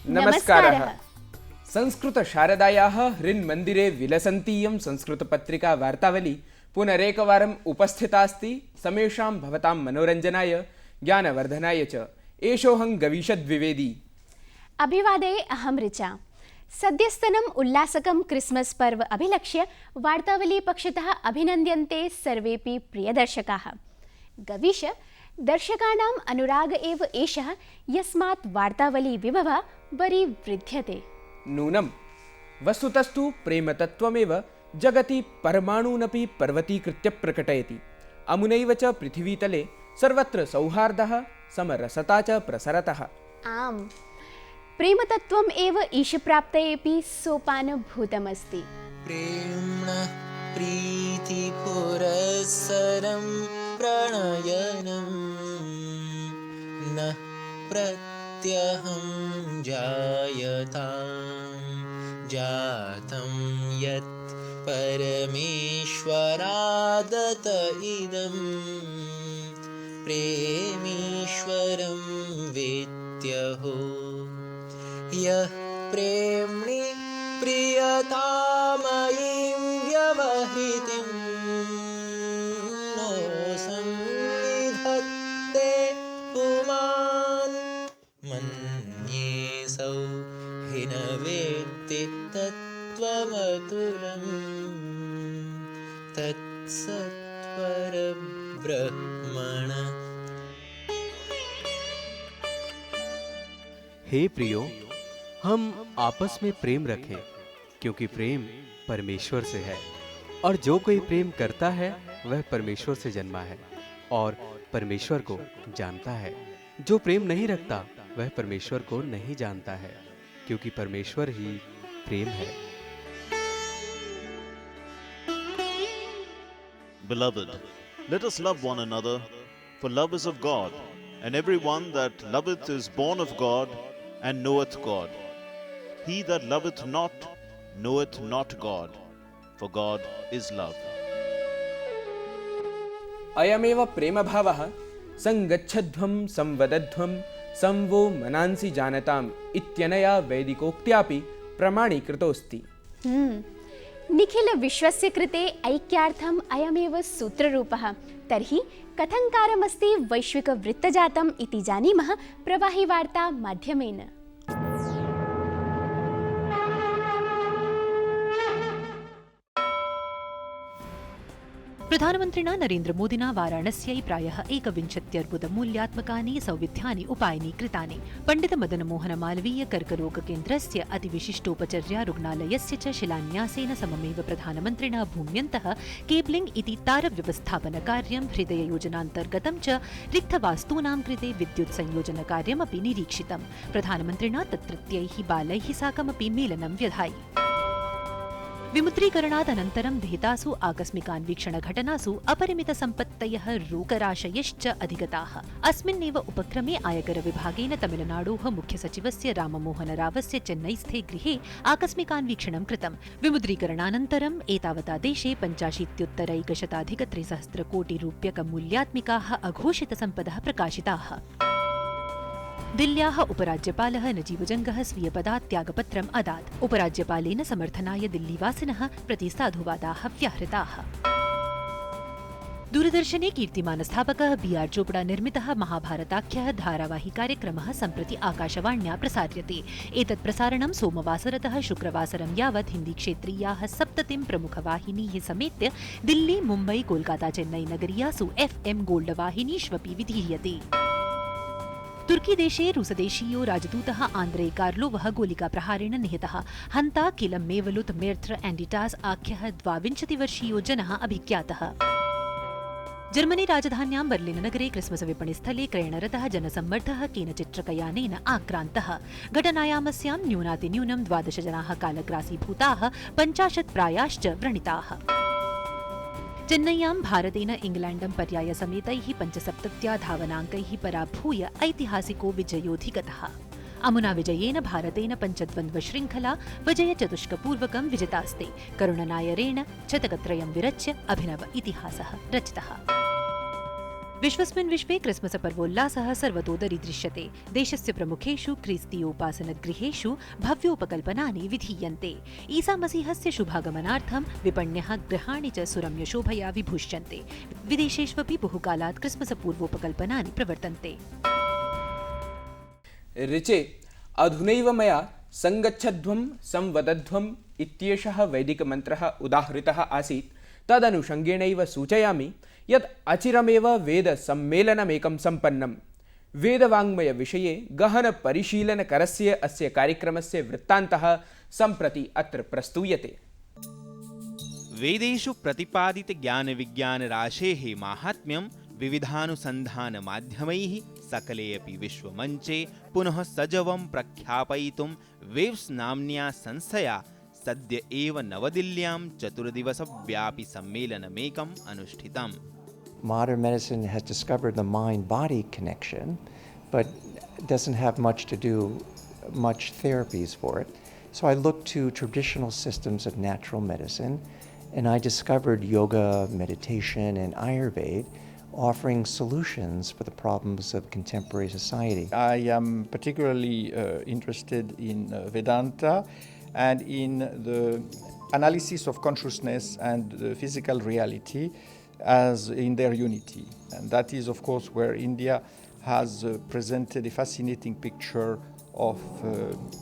नमस्कारः। संस्कृतशारदायाः हृन्मन्दिरे विलसन्तीयं संस्कृतपत्रिका वार्तावली पुनरेकवारम् उपस्थिता अस्ति। समेषां भवतां मनोरञ्जनाय ज्ञानवर्धनाय च एषोऽहं गवीशद्विवेदी। अभिवादये, अहं ऋचा। सद्यस्तनम् उल्लासकं क्रिस्मस् पर्व अभिलक्ष्य वार्तावली पक्षतः अभिनन्द्यन्ते सर्वेपि प्रियदर्शकाः। गवीश, दर्शकाणाम् अनुराग एव एषः, यस्मात् वार्तावली विभवा वरीवृध्यते। नूनं वस्तुतस्तु प्रेमतत्त्वमेव जगति परमाणूनपि पर्वतीकृत्य प्रकटयति। अमुनैव च पृथिवीतले सर्वत्र सौहार्दः समरसता च प्रसरतः। आम्, प्रेमतत्त्वम् एव ईशप्राप्तयेऽपि सोपानभूतमस्ति। प्रेम्णः प्रीतिपुरस्सरं प्रणयनं न प्रत्यहं जातं यत् परमेश्वरादत इदं प्रेमीश्वरं वेत्यहो यः प्रेम्णि प्रियतामयीं व्यवहृतिं नो संविधत्ते पुमान् मन्येऽसौ हि न वेत्ति तत्त्वमतुलं तत्सत्परब्रह्मण। हे प्रियो, हम आपस में प्रेम रखें, क्योंकि प्रेम परमेश्वर से है, और जो कोई प्रेम करता है वह परमेश्वर से जन्मा है और परमेश्वर को जानता है। जो प्रेम नहीं रखता वह परमेश्वर को नहीं जानता है, क्योंकि परमेश्वर ही प्रेम है। Beloved, let us love one another, for love is of God, and everyone that loveth is born of God and knoweth God. He that loveth not knoweth not God, for God is love. अयमेव प्रेमभावः संगच्छध्वं संवदध्वं संवो मनांसि जानताम् इत्यनया वैदिकोक्त्यापि प्रमाणीकृतोऽस्ति। निखिल विश्वस्य कृते ऐक्यार्थम् अयमेव सूत्ररूपः। तर्हि कथङ्कारमस्ति वैश्विकवृत्तजातम् इति जानीमः प्रवाहि वार्ता माध्यमेन। प्रधानमन्त्रिणा नरेन्द्रमोदिना वाराणस्यै प्रायः 1,20,000,000 सौविध्यानि उपायनी कृतानि। पण्डितमदनमोहनमालवीय कर्करोगकेन्द्रस्य अतिविशिष्टोपचर्या रुग्णालयस्य च शिलान्यासेन सममेव प्रधानमन्त्रिणा भूम्यन्तः केबलिंग इति तारव्यवस्थापनकार्यं, हृदययोजनान्तर्गतं च रिक्तवास्तूनां कृते विद्युत् संयोजनकार्यमपि निरीक्षितम्। प्रधानमन्त्रिणा तत्रत्यैः बालैः साकमपि मेलनं व्यधायि। विमुद्रीकरणादनन्तरं विहितासु आकस्मिकान्वीक्षणघटनासु अपरिमितसम्पत्तयः रोकराशयश्च अधिगताः। अस्मिन्नेव उपक्रमे आयकरविभागेन तमिलनाडोः मुख्यसचिवस्य राममोहनरावस्य चेन्नईस्थे गृहे आकस्मिकान्वीक्षणं कृतम्। विमुद्रीकरणानन्तरम् एतावता देशे 85,300,000,000,000 अघोषितसम्पदः प्रकाशिताः। दिल्ल्याः उपराज्यपालः नजीबजङ्गः स्वीयपदात् त्यागपत्रम् अदात्। उपराज्यपालेन समर्थनाय दिल्लीवासिनः प्रति साधुवादाः व्याहृताः। दूरदर्शने कीर्तिमानस्थापकः BR चोपड़ा निर्मितः महाभारताख्यः धारावाहिकार्यक्रमः सम्प्रति आकाशवाण्या प्रसार्यते। एतत् प्रसारणं सोमवासरतः शुक्रवासरं यावत् हिन्दीक्षेत्रीयाः 7 प्रमुखवाहिनीः समेत्य दिल्ली, मुम्बै, कोलकाता, चेन्नई नगरीयासु FM गोल्डवाहिनीष्वपि विधीयते। तुर्की देशे रूसदेशीयो राजदूतः आन्द्रे कार्लोवः गोलिकाप्रहारेण निहतः। हन्ता किलं मेवलुत् मेर्थ्र एण्डिटास् आख्यः 22-वर्षीयो जनः अभिज्ञातः। जर्मनी राजधान्यां बर्लिननगरे क्रिस्मस विपणिस्थले क्रयणरतः जनसम्मर्दः केनचित् ट्रकयानेन आक्रान्तः। घटनायामस्यां न्यूनातिन्यूनं 12 जनाः कालग्रासीभूताः, 50 प्रायाश्च व्रणिताः। चेन्नय्यां भारतेन इंग्लैण्डं पर्यायसमेतैः 75 धावनाङ्कैः पराभूय ऐतिहासिको विजयोऽधिगतः। अमुना विजयेन भारतेन पञ्चद्वन्द्वशृङ्खला विजयचतुष्कपूर्वकं विजितास्ते। करुणनायरेण शतकत्रयं विरच्य अभिनव इतिहासः रचितः। विश्वस्मिन् विश्वे क्रिस्मस पर्वोल्लासः सर्वतोदरि दृश्यते। देशस्य प्रमुखेषु ख्रीस्तीयोपासनगृहेषु भव्योपकल्पनानि विधीयन्ते। ईसा मसीहस्य शुभागमनार्थं विपण्यः गृहाणि च सुरम्यशोभया विभुष्यन्ते। विदेशेष्वपि बहुकालात् क्रिस्मस पूर्वोपकल्पनानि प्रवर्तन्ते। ऋचे अधुनैव मया संगच्छध्वं संवदध्वम् इत्येषः वैदिकमन्त्रः उदाहृतः आसीत्। तदनुषङ्गेणैव सूचयामि यत् अचिरमेव वेदसम्मेलनमेकं सम्पन्नं। वेदवाङ्मयविषये गहनपरिशीलनकरस्य अस्य कार्यक्रमस्य वृत्तान्तः सम्प्रति अत्र प्रस्तूयते। वेदेषु प्रतिपादितज्ञानविज्ञानराशेः माहात्म्यं विविधानुसन्धानमाध्यमैः सकले अपि विश्वमञ्चे पुनः सजवं प्रख्यापयितुं वेव्स् नाम्न्या संस्थया सद्य एव नवदिल्ल्यां चतुर्दिवसव्यापि सम्मेलनमेकम् अनुष्ठितम्। Modern medicine has discovered the mind-body connection, but doesn't have much therapies for it. So I looked to traditional systems of natural medicine, and I discovered yoga, meditation, and Ayurveda offering solutions for the problems of contemporary society. I am particularly interested in Vedanta and in the analysis of consciousness and the physical reality as in their unity. And that is, of course, where India has presented a fascinating picture of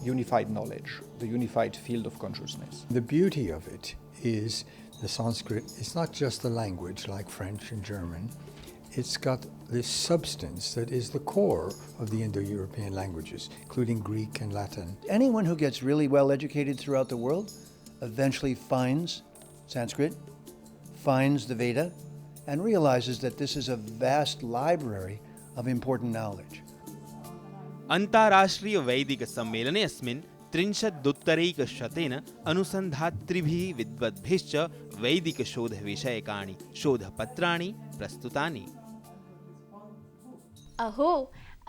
unified knowledge, the unified field of consciousness. The beauty of it is the Sanskrit is not just a language like French and German. It's got this substance that is the core of the Indo-European languages, including Greek and Latin. Anyone who gets really well educated throughout the world eventually finds Sanskrit, finds the Veda, and realizes that this is a vast library of important knowledge. अन्ताराष्ट्रीय वैदिक सम्मेलने अस्मिन् 30-उत्तरैकशतेन अनुसन्धातृभिः विद्वद्भिश्च वैदिकशोधविषयकाणि शोधपत्राणि प्रस्तुतानि। अहो,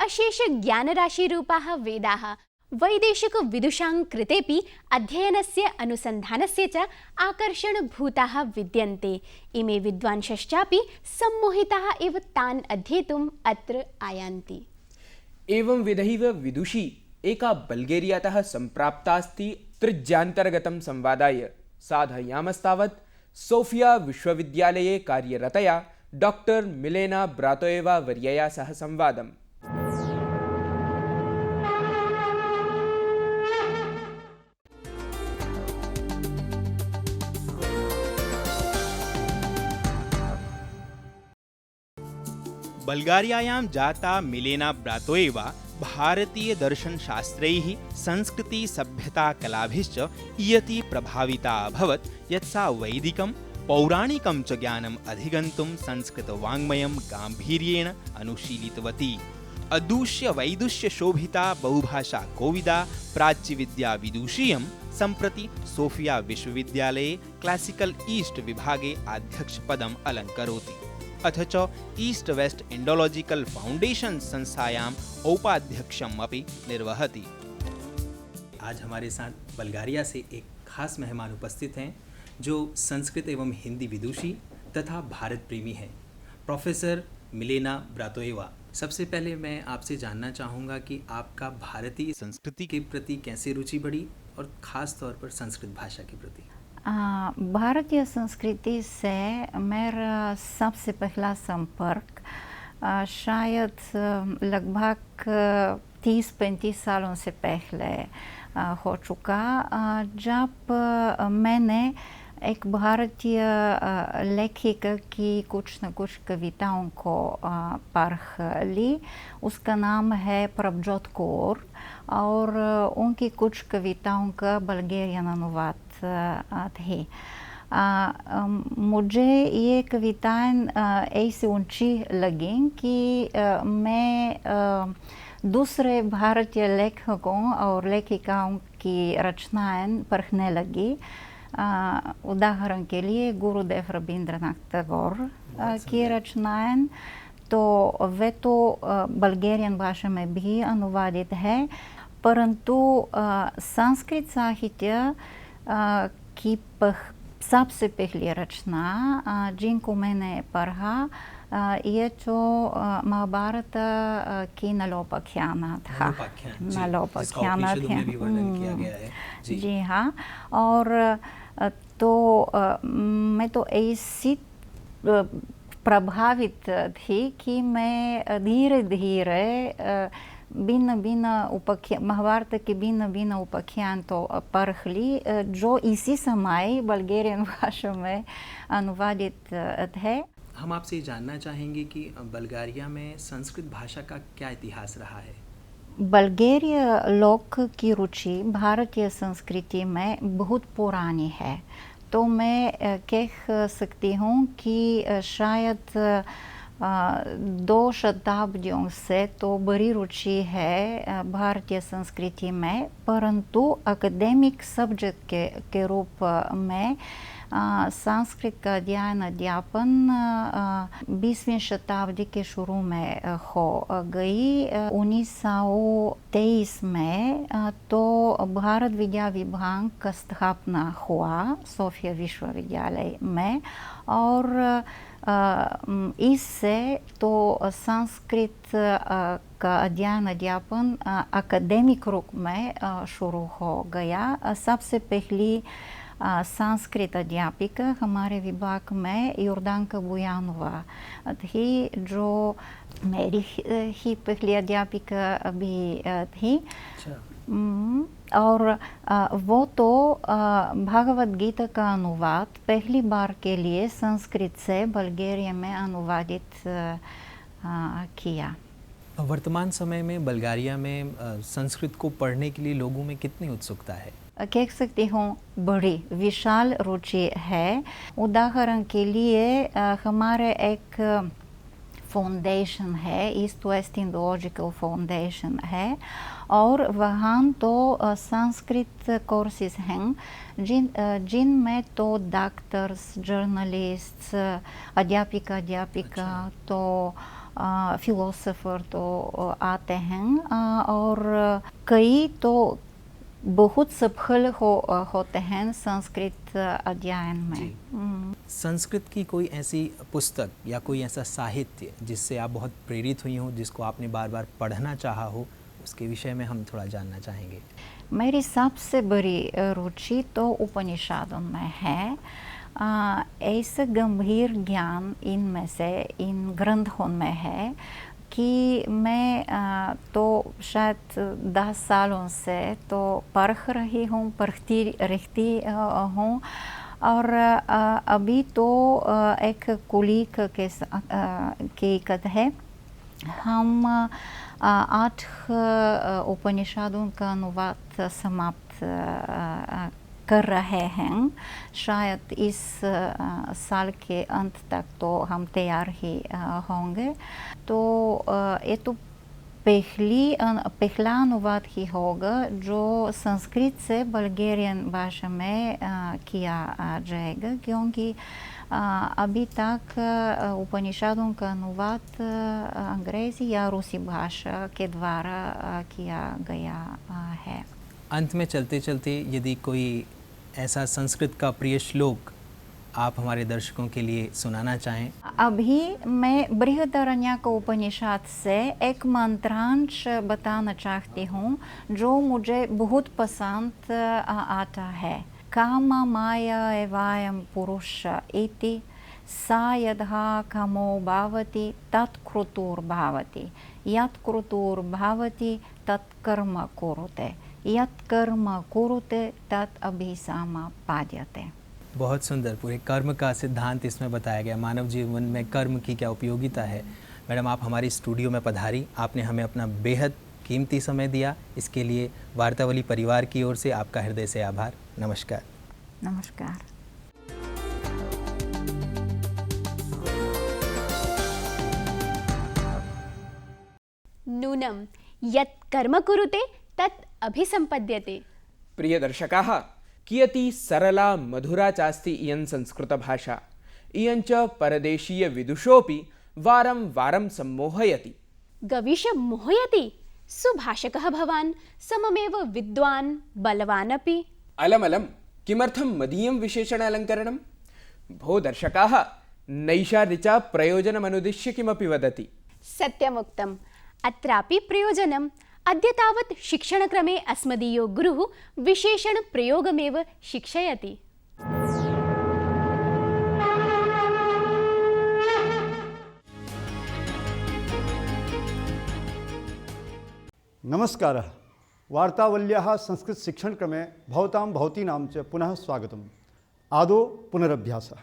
अशेषज्ञानराशिरूपाः वेदाः वैदेशिकविदुषां कृतेऽपि अध्ययनस्य अनुसन्धानस्य च आकर्षणभूताः विद्यन्ते। इमे विद्वांसश्चापि सम्मोहिताः एव तान् अध्येतुम् अत्र आयान्ति। एवं विधैव विदुषी एका बल्गेरियातः सम्प्राप्तास्ति त्रिज्यान्तर्गतं संवादाय। साधयामस्तावत् सोफिया विश्वविद्यालये कार्यरतया डॉक्टर मिलेना ब्रातोएवा वर्यया सह संवादम्। बल्गारियायां जाता मिलेना ब्रातोएवा भारतीय दर्शनशास्त्रैः संस्कृति सभ्यता कलाभिश्च इयती प्रभाविता अभवत् यत् सा वैदिकं पौराणिकं च ज्ञानम् अधिगन्तुं संस्कृतवाङ्मयं गाम्भीर्येण अनुशीलितवती। अदूष्य वैदुष्य शोभिता बहुभाषा कोविदा प्राच्यविद्या विदुषीयं सम्प्रति सोफिया विश्वविद्यालये क्लासिकल ईस्ट विभागे अध्यक्षपदम् अलङ्करोति। अथ च ईस्ट वेस्ट इंडोलॉजिकल फाउंडेशन संस्थायाम् औपाध्यक्षम् अपि निर्वहति। आज हमारे साथ बल्गारिया से एक खास मेहमान उपस्थित हैं जो संस्कृत एवं हिंदी विदुषी तथा भारत प्रेमी हैं, प्रोफेसर मिलेना ब्रातोएवा। सबसे पहले मैं आपसे जानना चाहूँगा कि आपका भारतीय संस्कृति के प्रति कैसे रुचि बढ़ी और ख़ास तौर पर संस्कृत भाषा के प्रति। भारतीय संस्कृति से मेरा सबसे पहला संपर्क शायद लगभग 30-35 सालों से पहले हो चुका, जब मैंने एक भारतीय लेखिका की कुछ न कुछ कविताओं को पढ़ ली। उसका नाम है प्रभजोत कौर और उनकी कुछ कविताओं का बल्गेरियन अनुवाद थे। मुझे ये कविताएं ऐसी ऊंची लगीं कि मैं दूसरे भारतीय लेखकों और लेखिकाओं की रचनाएं पढ़ने लगी। उदाहरण के लिए गुरुदेव रवींद्रनाथ टैगोर की रचनाएं, तो वे तो बल्गेरियन भाषा में भी अनुवादित है, परंतु संस्कृत साहित्य की सबसे पहली रचना जिनको मैंने पढ़ा ये जो महाभारत की नलोपाख्यान था, नलोपाख्यान जी हाँ। और तो मैं तो ऐसी प्रभावित थी कि मैं धीरे धीरे भिन्न भिन्न महाभारत के भिन्न भिन्न उपाख्यान तो पढ़ ली, जो इसी समय बल्गेरियन भाषा में अनुवादित थे। हम आपसे जानना चाहेंगे कि बल्गारिया में संस्कृत भाषा का क्या इतिहास रहा है। बल्गेरिया लोक की रुचि भारतीय संस्कृति में बहुत पुरानी है, तो मैं कह सकती हूँ कि शायद 2 शताब्दियों से तो बड़ी रुचि है भारतीय संस्कृति में, परंतु एकेडमिक सब्जेक्ट के रूप में संस्कृत का अध्ययन अध्यापन 20वीं शताब्दी के शुरू में हो गई। 1923 में तो भारत विद्या विभाग का स्थापना हुआ सोफिया विश्वविद्यालय में, और इससे तो संस्कृत का अध्ययन अध्यापन एकेडमिक रूप में शुरू हो गया। सबसे पहली संस्कृत अध्यापिका हमारे विभाग में योर्दानका बुयानोवा थी, जो मेरी ही पहली अध्यापिका भी थी। और वो तो भगवद गीता का अनुवाद पहली बार के लिए संस्कृत से बल्गेरिया में अनुवादित किया। वर्तमान समय में बल्गारिया में संस्कृत को पढ़ने के लिए लोगों में कितनी उत्सुकता है? कह सकती हूँ बड़ी विशाल रुचि है। उदाहरण के लिए हमारे एक फाउंडेशन है, ईस्ट वेस्ट इंडोलॉजिकल फाउंडेशन है, और वहाँ तो संस्कृत कोर्सेज हैं जिनमें तो डॉक्टर्स, जर्नलिस्ट, अध्यापिका तो फिलोसोफर तो आते हैं, और कई तो बहुत सफल होते हैं संस्कृत अध्ययन में। संस्कृत की कोई ऐसी पुस्तक या कोई ऐसा साहित्य जिससे आप बहुत प्रेरित हुई हो, जिसको आपने बार बार पढ़ना चाहा हो, उसके विषय में हम थोड़ा जानना चाहेंगे। मेरी सबसे बड़ी रुचि तो उपनिषदों में है। ऐसा गंभीर ज्ञान इनमें से, इन ग्रंथों में है कि मैं तो शायद 10 सालों से तो पढ़ती रहती हूँ, और अभी तो एक कुलीग के कथे हम 8 उपनिषदों का अनुवाद समाप्त कर रहे हैं। शायद इस साल के अंत तक तो हम तैयार ही होंगे। तो ये तो पहला अनुवाद ही होगा जो संस्कृत से बल्गेरियन भाषा में किया जाएगा, क्योंकि अभी तक उपनिषदों का अनुवाद अंग्रेजी या रूसी भाषा के द्वारा किया गया है। अंत में चलते चलते यदि कोई ऐसा संस्कृत का प्रिय श्लोक आप हमारे दर्शकों के लिए सुनाना चाहें। अभी मैं बृहदारण्यक उपनिषद से एक मंत्रांश बताना चाहती हूँ जो मुझे बहुत पसंद आता है। काम माया एवायं पुरुष इति सा यथा कामो भावति तत्कृतुर्भावति यत्कृतुर्भावति तत्कर्म कुरुते यत्कर्म कुरुते तत् अभिसम्पाद्यते। बहुत सुंदर, पूरे कर्म का सिद्धांत इसमें बताया गया, मानव जीवन में कर्म की क्या उपयोगिता है। मैडम, आप हमारी स्टूडियो में पधारी, आपने हमें अपना बेहद कीमती समय दिया, इसके लिए वार्तावली परिवार की ओर से आपका हृदय से आभार। नमस्कार। नमस्कार। नूनं यत् कर्म कुरुते तत् अभिसम्पद्यते। प्रिय दर्शकाः, कियती सरला मधुरा चास्ति इयं संस्कृतभाषा। इयं च परदेशीयविदुषोऽपि वारं वारं सम्मोहयति। गविश मोहयति, सुभाषकः भवान्, सममेव विद्वान् बलवान् अपि। अलमलं, किमर्थं मदीयं विशेषण अलङ्करणं? भो दर्शकाः, नैषा ऋचा प्रयोजनमनुदिश्य किमपि वदति। सत्यमुक्तम्। अत्रापि प्रयोजनम्। अद्य तावत् शिक्षणक्रमे अस्मदीयो गुरुः विशेषणप्रयोगमेव शिक्षयति। नमस्कारः। वार्तावल्याः संस्कृतशिक्षणक्रमे भवतां भवतीनां च पुनः स्वागतम्। आदौ पुनरभ्यासः।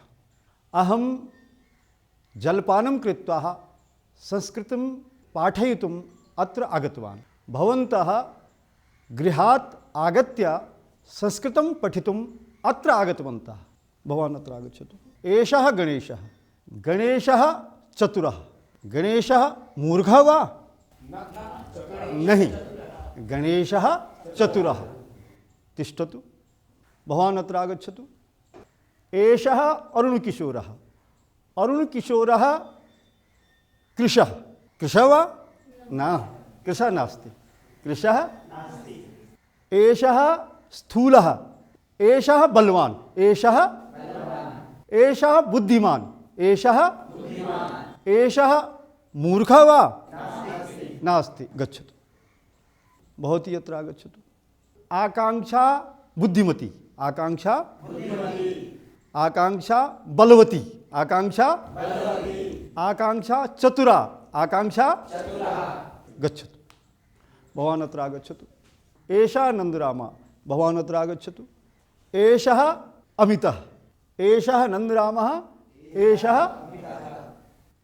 अहं जलपानं कृत्वा संस्कृतं पाठयितुम् अत्र आगतवान्। भवन्तः गृहात् आगत्य संस्कृतं पठितुम् अत्र आगतवन्तः। भवान् अत्र आगच्छतु। एषः गणेशः। गणेशः चतुरः। गणेशः मूर्खः वा? नहीं, गणेशः चतुरः। तिष्ठतु। भवान् अत्र आगच्छतु। एषः अरुणकिशोरः। अरुणकिशोरः कृशः। कृशः वा? न, कृशः नास्ति। कृशः एषः स्थूलः। एषः बलवान्। एषः बुद्धिमान्। एषः मूर्खः वा? नास्ति। गच्छतु। भवती अत्र आगच्छतु। आकांक्षा बुद्धिमती। आकांक्षा बलवती। आकांक्षा चतुरा। गच्छतु। भवान् अत्र आगच्छतु। एषः नन्दरामः। भवान् अत्र आगच्छतु। एषः अमितः। एषः नन्दरामः।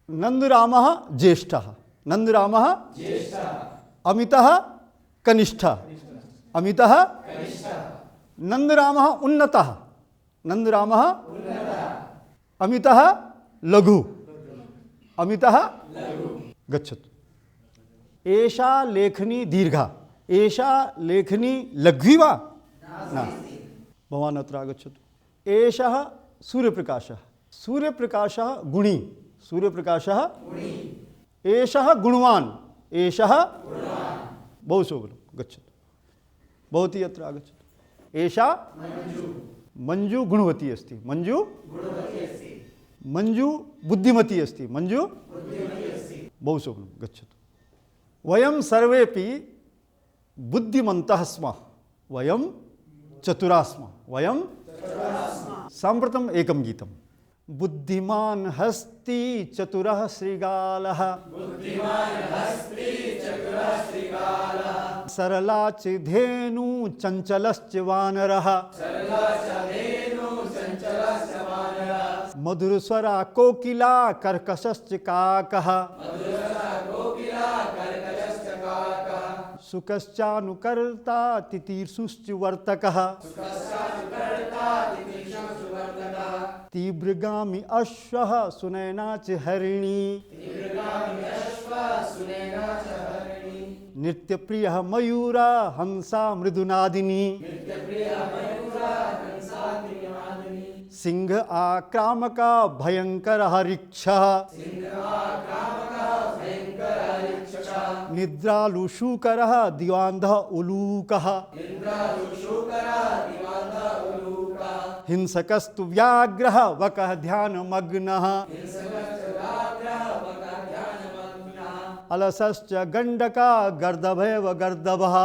नन्दरामः ज्येष्ठः। अमितः कनिष्ठः। नन्दरामः उन्नतः। अमितः लघु। गच्छतु। एषा लेखनी दीर्घा। एषा लेखनी लघ्वी वा? न। भवान् अत्र आगच्छतु। एषः सूर्यप्रकाशः। गुणी। एषः गुणवान्। बहु शोभनं। गच्छतु। भवती अत्र आगच्छतु। एषा मञ्जु गुणवती अस्ति। मञ्जु बुद्धिमती अस्ति। बहु शोभनं। गच्छतु। वयं सर्वेपि बुद्धिमन्तः स्मः। वयं चतुराः स्मः। साम्प्रतम् एकं गीतं। बुद्धिमान् हस्ति चतुरः श्रीगालः। सरला च धेनु चञ्चलश्च वानरः। मधुरस्वरा कोकिला कर्कशश्च काकः। सुकश्चानुकर्ता तितीर्षुश्च वर्तकः। तीव्रगामी अश्वः सुनैना च हरिणी। नित्यप्रियः मयूरा हंसा मृदुनादिनी। सिंह आक्रामका भयंकरः ऋक्षः। निद्रालुशूकरः दिवान्धः उलूकः। हिंसकस्तु व्याघ्रः वकः ध्यानमग्नः। अलसश्च गण्डका गर्दभैव गर्दभः।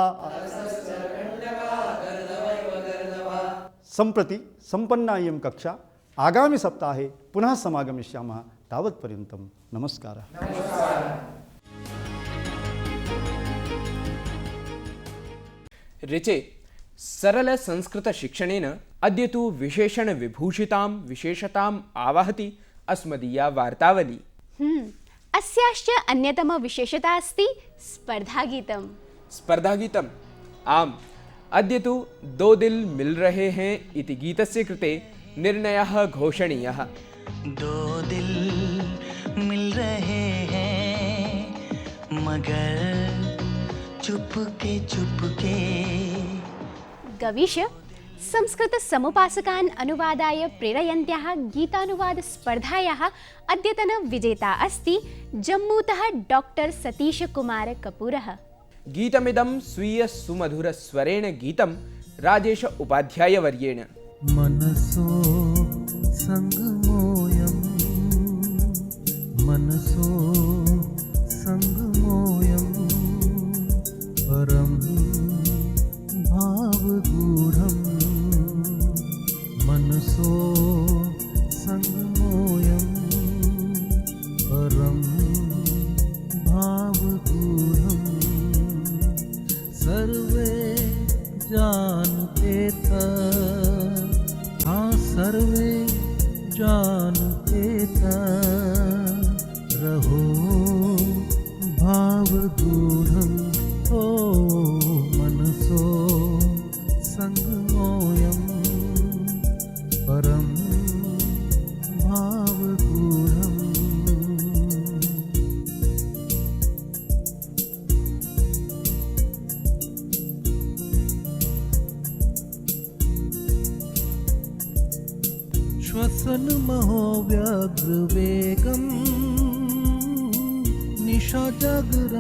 सम्प्रति सम्पन्ना इयं कक्षा। आगामि सप्ताहे पुनः समागमिष्यामः। तावत्पर्यन्तं नमस्कारः। ऋचे सरलसंस्कृतशिक्षणेन अद्य तु विशेषताम् आवहति अस्मदीया वार्तावली। अस्याश्च अन्यतमा विशेषता अस्ति स्पर्धागीतम्। आम्, अद्य तु दो दिल मिल रहे हैं इति गीतस्य कृते निर्णयः घोषणीयः। दो दिल मिल रहे हैं मगर चुपके। गवीश, संस्कृतसमुपासकान् अनुवादाय प्रेरयन्त्याः गीतानुवादस्पर्धायाः अद्यतनविजेता अस्ति जम्मूतः डॉक्टर सतीशकुमारकपूरः। गीतमिदं स्वीयसुमधुरस्वरेण गीतं राजेश उपाध्यायवर्येण। मनसो संगमोऽयं मनसो संगमोऽयं परं भावगूढं मनसो संगमोऽयं परं भावगूढं सर्वे जानते हाँ सर्वे जानते रहो भावगूढं ओ मनसो संगमोऽयं परं भावगूढम् श्वसनमहो व्यग्रवेगम् निशाजागरमेत्युग्मे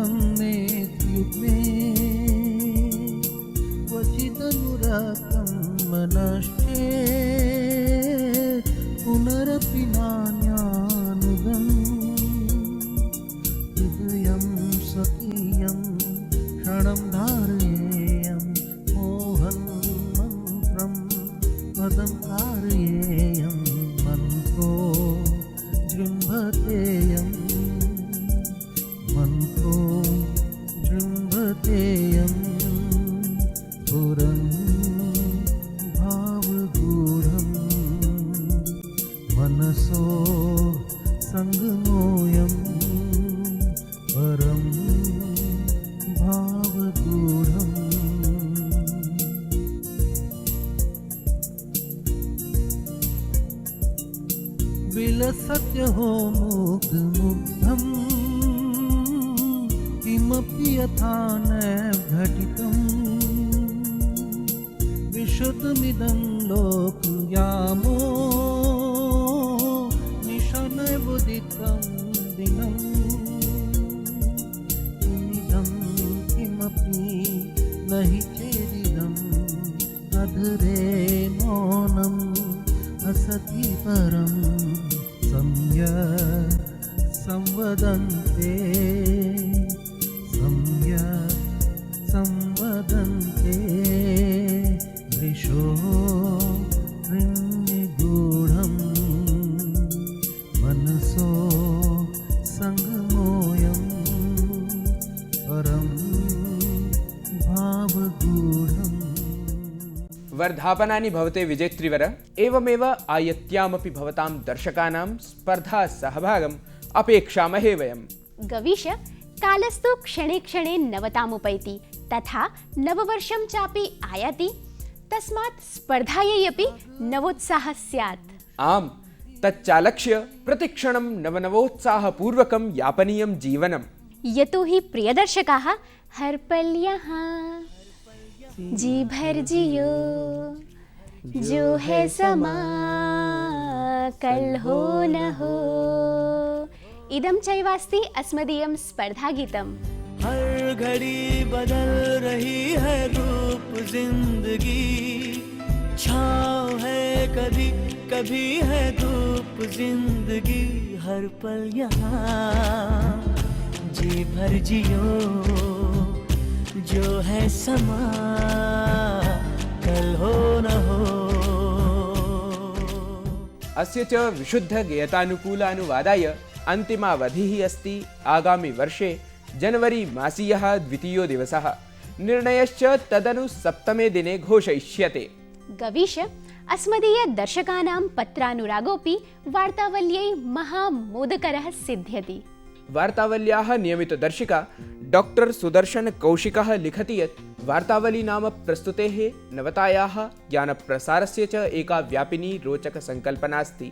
क्वचिदनुरक्तं मनश्चेत् पुनरपि नान्यानुगम् हृदयं स्वकीयं क्षणं धारयेयं मोहन् मन्त्रं पदं कारयेयं मन्त्रो जृम्भतेयं मन्त्रो जृम्भतेयं पुरं भावगूढं मनसो संगमोऽयं परं भावगूढम् विलसत्य हो मुग्धं किमपि यथा न घटितं विशुद्धमिदं लोकयामो निशनैवोदितं दिनम् किमिदं किमपि नहि चेदिदम् अधरे मौनम् असति परं सम्यक् संवदन्ते सम्यक् संवदन्ते दृशो निगूढं मनसो संगमोऽयं परं भावगूढम्। वर्धापनानि भवते विजेत्रिवर एवमेव आयत्यामपि भवतां दर्शकानां स्पर्धा सहभागम् अपेक्षामहे वयम्। गवीश, कालस्तु क्षणे क्षणे नवतामुपैति तथा नववर्षं चापि आयाति, तस्मात् स्पर्धायै अपि नवोत्साहः स्यात्। आम्, तच्चालक्ष्य प्रतिक्षणं नवनवोत्साहपूर्वकं यापनीयं जीवनम्। यतो हि प्रियदर्शकाः हर पल यहाँ जी भर जियो, जो है समा कल हो न हो। इदं चैवास्ति अस्मदीयं स्पर्धागीतम्। हर घड़ी बदल रही है रूप जिंदगी, छाँव है कभी कभी है धूप जिंदगी, हर पल यहाँ जी भर जियो, जो है समा कल हो न हो। अस्य च विशुद्ध गेयतानुकूलानुवादाय अन्तिमावधिः अस्ति आगामि वर्षे जनवरी मासीयः 2 दिवसः। निर्णयश्च तदनु 7 दिने घोषयिष्यते। गवीश, अस्मदीय दर्शकानां पत्रानुरागोऽपि वार्तावल्यै महामोदकरः सिद्ध्यति। वार्तावल्याः नियमितदर्शिका डॉक्टर सुदर्शन कौशिकः लिखति यत् वार्तावली नाम प्रस्तुतेः नवतायाः ज्ञानप्रसारस्य च एका व्यापिनी रोचकसङ्कल्पना अस्ति।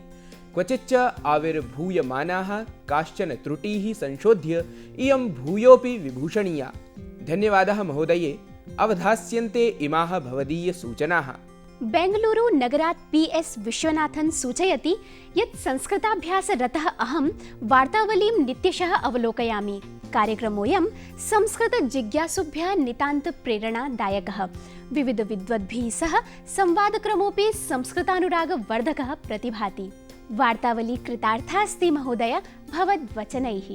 क्वचिच्च आविर्भूयमानाः काश्चन त्रुटीः संशोध्य इयं भूयोऽपि विभूषणीया। धन्यवादः महोदये, अवधास्यन्ते इमाः भवदीयसूचनाः। बेङ्गलूरु नगरात् PS विश्वनाथन् सूचयति यत् संस्कृताभ्यासरतः अहं वार्तावलीं नित्यशः अवलोकयामि। कार्यक्रमोऽयं संस्कृतजिज्ञासुभ्यः नितान्तप्रेरणादायकः। विविधविद्वद्भिः सह संवादक्रमोऽपि संस्कृतानुरागवर्धकः प्रतिभाति। वार्तावली कृतार्था अस्ति महोदय, भवद्वचनैः।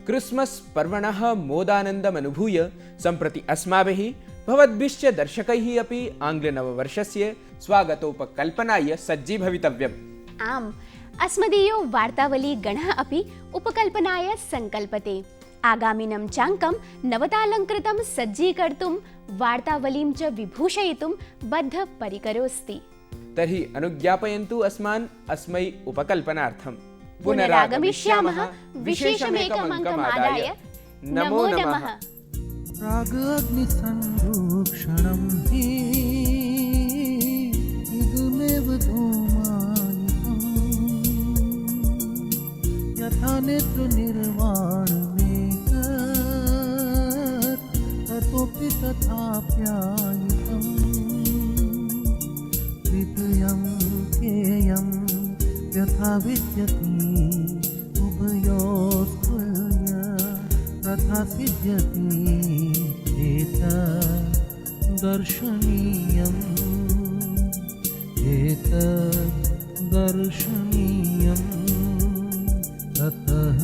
क्रिस्मस् पर्वणः मोदानन्दमनुभूय सम्प्रति अस्माभिः भवद्भिश्च दर्शकैः अपि आङ्ग्लनववर्षस्य स्वागतोपकल्पनाय सज्जीभवितव्यम्। आम्, अस्मदीयो वार्तावलीगणः अपि उपकल्पनाय सङ्कल्पते। आगामिनं चाङ्कं नवतालङ्कृतं सज्जीकर्तुं वार्तावलीं च विभूषयितुं बद्धपरिकरोऽस्ति। तर्हि अनुज्ञापयन्तु अस्मान् अस्मै उपकल्पनार्थं। पुनरागमिष्यामः विशेषमेकमङ्कमादाय। नमो नमः। रागाग्निसन्दूक्षणं हि इदमेव धूमायितं यथा नेत्रनिर्वाणमेतत् ततोऽपि तथाप्यायितं द्वितीयं केयं यथा विद्यति उभयोस्तुल्य तथा सिद्ध्यति एतद्दर्शनीयम् ततः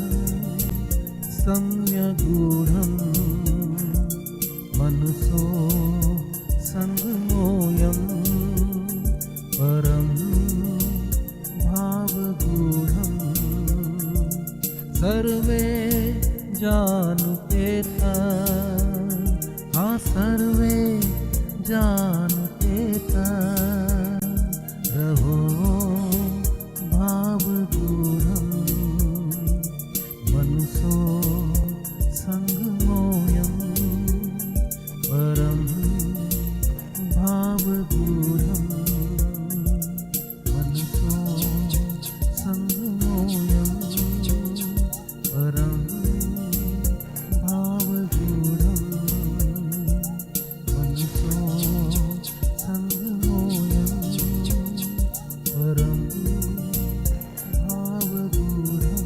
सम्यगूढं मनसो सङ्गमोऽयं परं भावगूढं सर्वे जानते हाँ सर्वे जानते रहो भावगूढं मनसो सङ्गमोऽयं परं भावगूढं मनसो सङ्गमोऽयं परं भावगूढं मनसो सङ्गमोऽयं परं भावगूढम्।